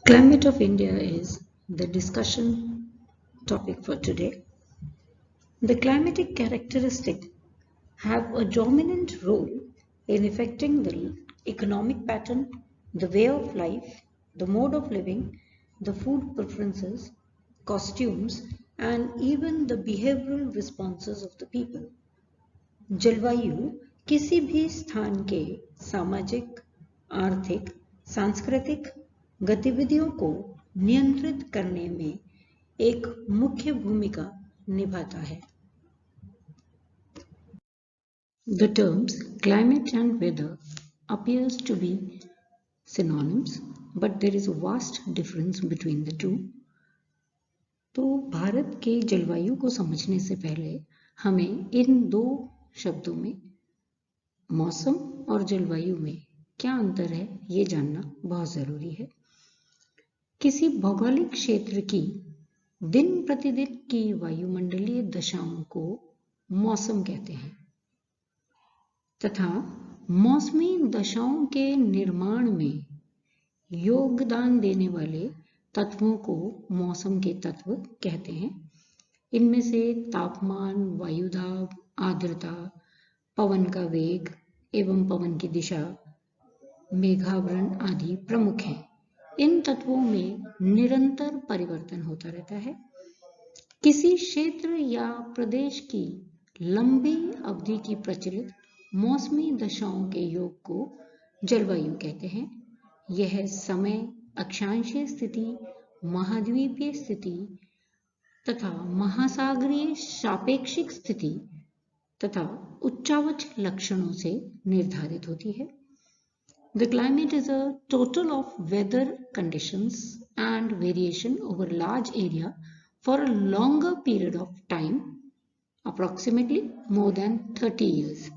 Climate of India is the discussion topic for today. The climatic characteristics have a dominant role in affecting the economic pattern, the way of life, the mode of living, the food preferences, costumes, and even the behavioral responses of the people. जलवायु किसी भी स्थान के सामाजिक, आर्थिक, सांस्कृतिक गतिविधियों को नियंत्रित करने में एक मुख्य भूमिका निभाता है. The terms climate and weather appears to be synonyms, but there is a vast difference between the two. तो भारत के जलवायु को समझने से पहले हमें इन दो शब्दों में मौसम और जलवायु में क्या अंतर है ये जानना बहुत जरूरी है. किसी भौगोलिक क्षेत्र की दिन प्रतिदिन की वायुमंडलीय दशाओं को मौसम कहते हैं तथा मौसमी दशाओं के निर्माण में योगदान देने वाले तत्वों को मौसम के तत्व कहते हैं. इनमें से तापमान, वायुदाब, आर्द्रता, पवन का वेग एवं पवन की दिशा, मेघावरण आदि प्रमुख हैं. इन तत्वों में निरंतर परिवर्तन होता रहता है. किसी क्षेत्र या प्रदेश की लंबी अवधि की प्रचलित मौसमी दशाओं के योग को जलवायु कहते हैं. यह समय, अक्षांशीय स्थिति, महाद्वीपीय स्थिति तथा महासागरीय सापेक्षिक स्थिति तथा उच्चावच लक्षणों से निर्धारित होती है. The climate is a total of weather conditions and variation over large area for a longer period of time, approximately more than 30 years.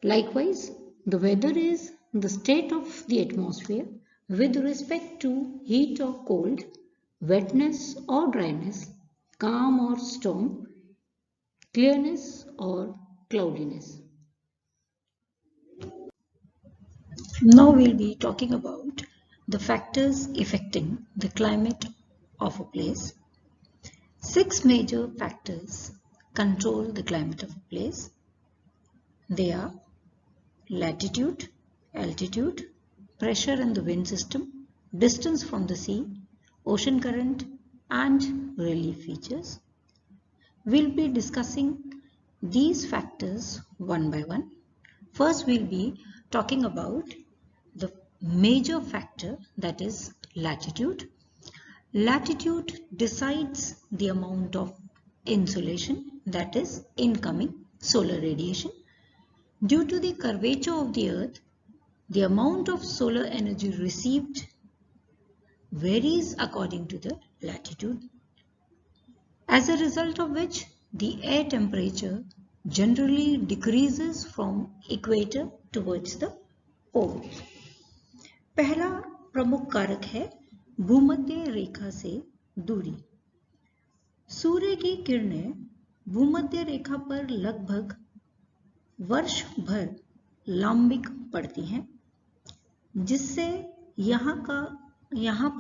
Likewise, the weather is the state of the atmosphere with respect to heat or cold, wetness or dryness, calm or storm, clearness or cloudiness. Now we'll be talking about the factors affecting the climate of a place. 6 major factors control the climate of a place. They are latitude, altitude, pressure in the wind system, distance from the sea, ocean current, and relief features. We'll be discussing these factors one by one. First, we'll be talking about the major factor, that is latitude. Latitude decides the amount of insolation, that is incoming solar radiation. Due to the curvature of the earth, the amount of solar energy received varies according to the latitude, as a result of which the air temperature generally decreases from equator towards the pole. पहला प्रमुख कारक है भूमध्य रेखा से दूरी. सूर्य की किरणें भूमध्य रेखा पर लगभग वर्ष भर लांबिक पड़ती हैं, जिससे यहाँ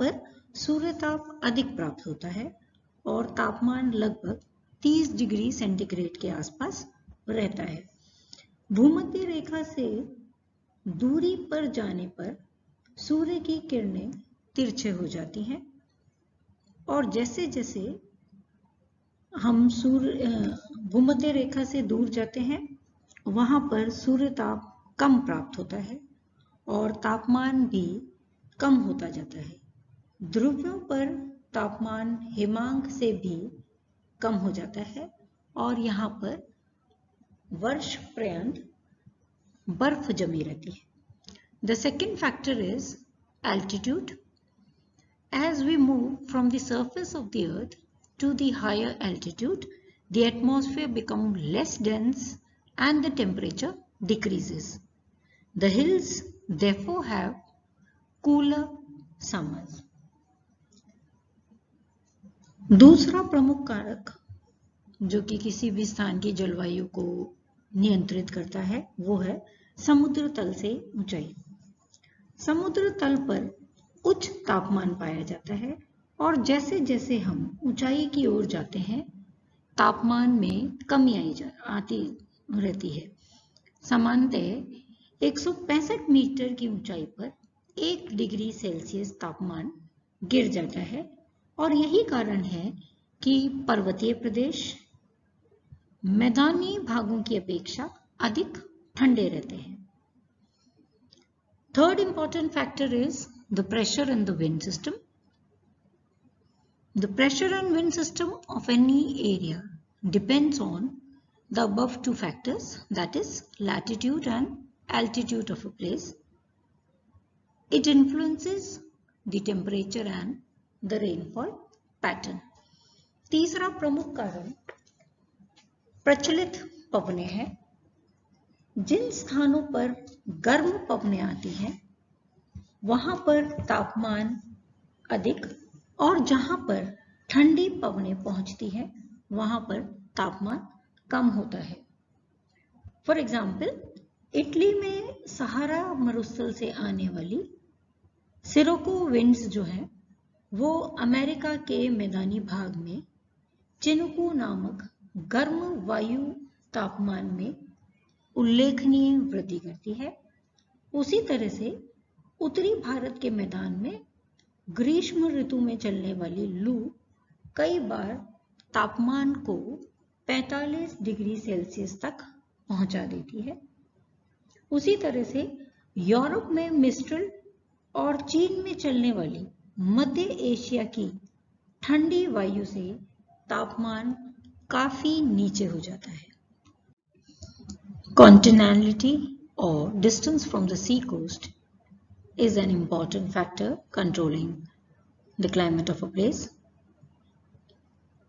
पर सूर्यताप अधिक प्राप्त होता है और तापमान लगभग 30 डिग्री सेंटीग्रेड के आसपास रहता है. भूमध्य रेखा से दूरी पर जाने पर सूर्य की किरणें तिरछे हो जाती हैं और जैसे जैसे हम भूमध्य रेखा से दूर जाते हैं वहां पर सूर्यताप कम प्राप्त होता है और तापमान भी कम होता जाता है. ध्रुवों पर तापमान हिमांक से भी कम हो जाता है और यहाँ पर वर्ष पर्यंत बर्फ जमी रहती है. The second factor is altitude. As we move from the surface of the earth to the higher altitude, the atmosphere becomes less dense and the temperature decreases. The hills therefore have cooler summers. दूसरा प्रमुख कारक जो कि किसी भी स्थान की जलवायु को नियंत्रित करता है वो है समुद्र तल से ऊंचाई. समुद्र तल पर उच्च तापमान पाया जाता है और जैसे जैसे हम ऊंचाई की ओर जाते हैं तापमान में कमी आती रहती है। सामान्यतः 165 मीटर की ऊंचाई पर 1 डिग्री सेल्सियस तापमान गिर जाता है और यही कारण है कि पर्वतीय प्रदेश मैदानी भागों की अपेक्षा अधिक ठंडे रहते हैं। Third important factor is the pressure and the wind system. The pressure and wind system of any area depends on the above two factors, that is latitude and altitude of a place. It influences the temperature and the rainfall pattern. तीसरा प्रमुख कारण प्रचलित पवनें हैं। जिन स्थानों पर गर्म पवनें आती हैं वहां पर तापमान अधिक और जहां पर ठंडी पवनें पहुंचती हैं वहां पर तापमान कम होता है। फॉर एग्जाम्पल, इटली में सहारा मरुस्थल से आने वाली सिरोको विंड्स जो है वो अमेरिका के मैदानी भाग में चिनुकू नामक गर्म वायु तापमान में उल्लेखनीय वृद्धि करती है। उसी तरह से उत्तरी भारत के मैदान में ग्रीष्म ऋतु में चलने वाली लू कई बार तापमान को 45 डिग्री सेल्सियस तक पहुंचा देती है। उसी तरह से यूरोप में मिस्ट्रल और चीन में चलने वाली मध्य एशिया की ठंडी वायु से तापमान काफी नीचे हो जाता है। Continentality or distance from the sea coast is an important factor controlling the climate of a place.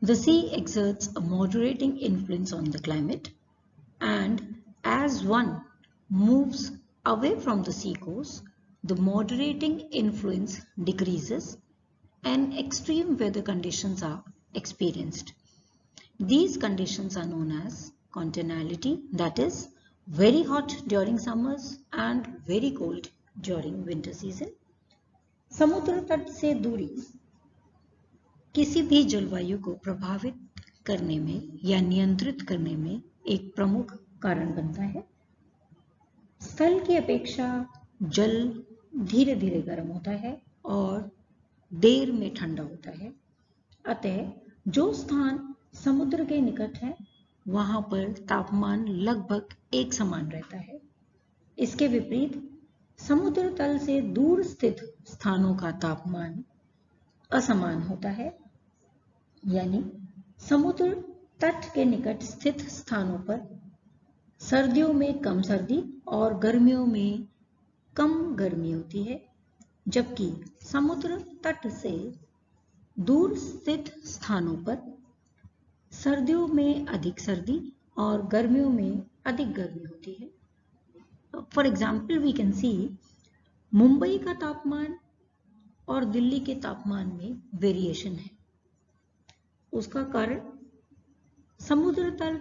The sea exerts a moderating influence on the climate, and as one moves away from the sea coast, the moderating influence decreases and extreme weather conditions are experienced. These conditions are known as continentality, that is very hot during summers and very cold during winter season. समुद्र तट से दूरी किसी भी जलवायु को प्रभावित करने में या नियंत्रित करने में एक प्रमुख कारण बनता है। स्थल की अपेक्षा जल धीरे धीरे गर्म होता है और देर में ठंडा होता है। अतः जो स्थान समुद्र के निकट है वहां पर तापमान लगभग एक समान रहता है। इसके विपरीत समुद्र तल से दूर स्थित स्थानों का तापमान असमान होता है, यानी समुद्र तट के निकट स्थित स्थानों पर सर्दियों में कम सर्दी और गर्मियों में कम गर्मी होती है, जबकि समुद्र तट से दूर स्थित स्थानों पर सर्दियों में अधिक सर्दी और गर्मियों में अधिक गर्मी होती है। For example we can see Mumbai का तापमान और दिल्ली के तापमान में वेरिएशन है। उसका कारण समुद्र तल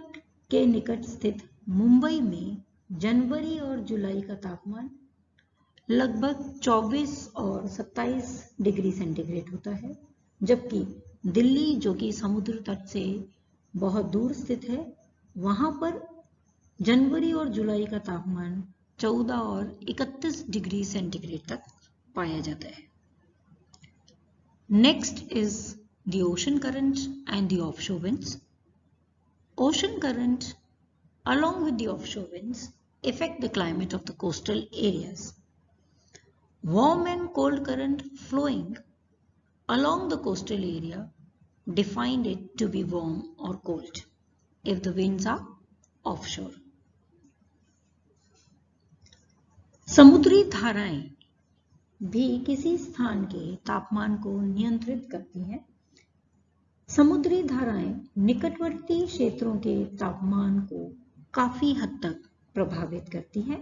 के निकट स्थित मुंबई में जनवरी और जुलाई का तापमान लगभग 24 और 27 डिग्री सेंटीग्रेड होता है, जबकि दिल्ली जो कि समुद्र तट से बहुत दूर स्थित है वहां पर जनवरी और जुलाई का तापमान 14 और 31 डिग्री सेंटीग्रेड तक पाया जाता है। Next is the ocean current and the offshore winds. Ocean current along with the offshore winds affect the climate of the coastal areas. Warm and cold current flowing along the coastal area define it to be warm or cold if the winds are offshore. समुद्री धाराएं भी किसी स्थान के तापमान को नियंत्रित करती हैं। समुद्री धाराएं निकटवर्ती क्षेत्रों के तापमान को काफी हद तक प्रभावित करती हैं।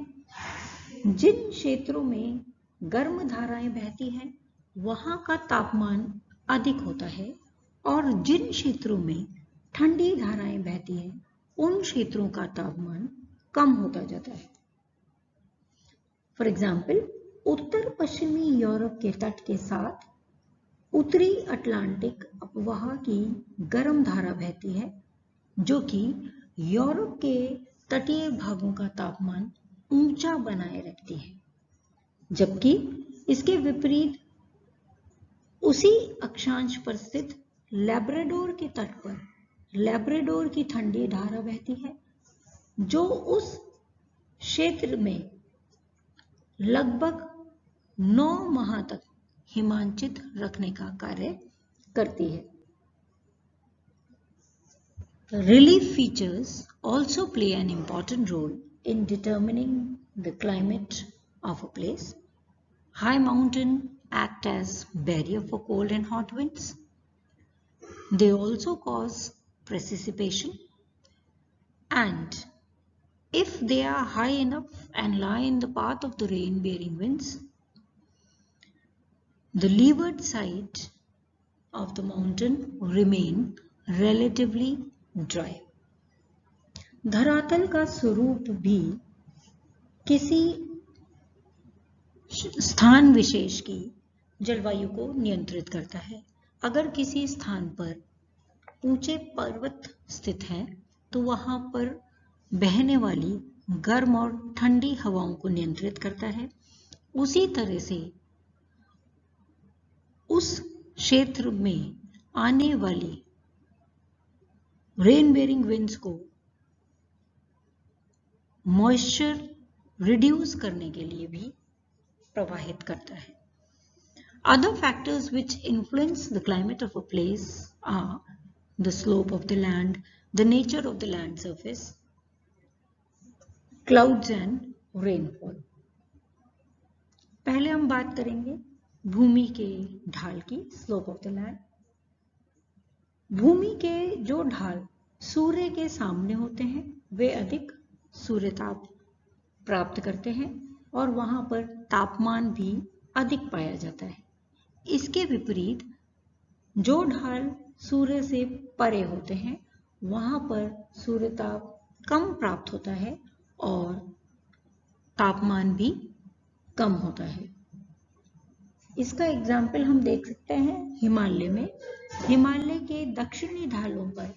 जिन क्षेत्रों में गर्म धाराएं बहती हैं वहां का तापमान अधिक होता है और जिन क्षेत्रों में ठंडी धाराएं बहती हैं उन क्षेत्रों का तापमान कम होता जाता है। फॉर एग्जाम्पल, उत्तर पश्चिमी यूरोप के तट के साथ उत्तरी अटलांटिक अपवाह की गर्म धारा बहती है, जो कि यूरोप के तटीय भागों का तापमान ऊंचा बनाए रखती है, जबकि इसके विपरीत उसी अक्षांश पर स्थित लैब्राडोर के तट पर लैब्राडोर की ठंडी धारा बहती है, जो उस क्षेत्र में लगभग 9 माह तक हिमांचित रखने का कार्य करती है। Relief features also play an important role in determining the climate of a place. High mountains act as barrier for cold and hot winds. They also cause precipitation, and if they are high enough and lie in the path of the rain-bearing winds, the leeward side of the mountain remain relatively dry. धरातल का स्वरूप भी किसी स्थान विशेष की जलवायु को नियंत्रित करता है। अगर किसी स्थान पर ऊंचे पर्वत स्थित हैं, तो वहां पर बहने वाली गर्म और ठंडी हवाओं को नियंत्रित करता है। उसी तरह से उस क्षेत्र में आने वाली रेन बेरिंग विंड्स को मॉइस्चर रिड्यूस करने के लिए भी प्रवाहित करता है। Other factors which influence the climate of a place are the slope of the land, the nature of the land surface, clouds and rainfall. पहले हम बात करेंगे भूमि के ढाल की, स्लोप ऑफ द लैंड। भूमि के जो ढाल सूर्य के सामने होते हैं, वे अधिक सूर्यताप प्राप्त करते हैं और वहां पर तापमान भी अधिक पाया जाता है। इसके विपरीत जो ढाल सूर्य से परे होते हैं, वहां पर सूर्यताप कम प्राप्त होता है और तापमान भी कम होता है। इसका एग्जाम्पल हम देख सकते हैं हिमालय में। हिमालय के दक्षिणी ढालों पर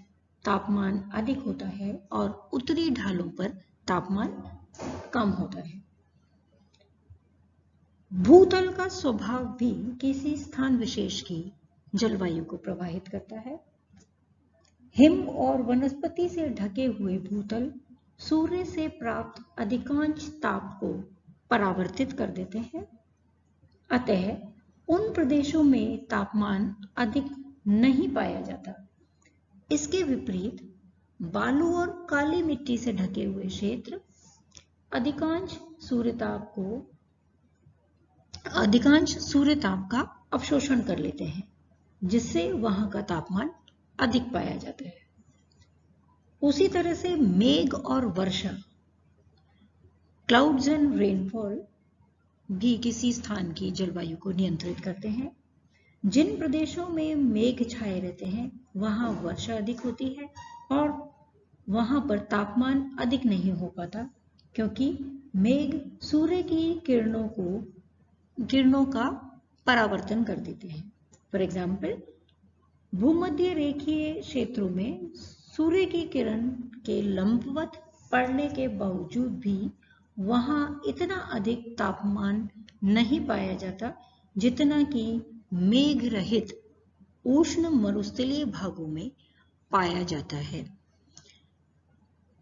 तापमान अधिक होता है और उत्तरी ढालों पर तापमान कम होता है। भूतल का स्वभाव भी किसी स्थान विशेष की जलवायु को प्रभावित करता है। हिम और वनस्पति से ढके हुए भूतल सूर्य से प्राप्त अधिकांश ताप को परावर्तित कर देते हैं, अतः उन प्रदेशों में तापमान अधिक नहीं पाया जाता। इसके विपरीत बालू और काली मिट्टी से ढके हुए क्षेत्र अधिकांश सूर्यताप का अवशोषण कर लेते हैं, जिससे वहां का तापमान अधिक पाया जाता है। उसी तरह से मेघ और वर्षा, क्लाउड्स एंड रेनफॉल भी किसी स्थान की जलवायु को नियंत्रित करते हैं। जिन प्रदेशों में मेघ छाए रहते हैं, वहां वर्षा अधिक होती है और वहां पर तापमान अधिक नहीं हो पाता, क्योंकि मेघ सूर्य की किरणों का परावर्तन कर देते हैं। फॉर एग्जाम्पल, भूमध्य रेखीय क्षेत्रों में सूर्य की किरण के लंबवत पड़ने के बावजूद भी वहां इतना अधिक तापमान नहीं पाया जाता जितना कि मेघ रहित उष्ण मरुस्थलीय भागों में पाया जाता है।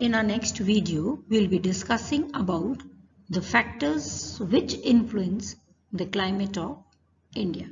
In our next video, we'll be discussing about the factors which influence the climate of India.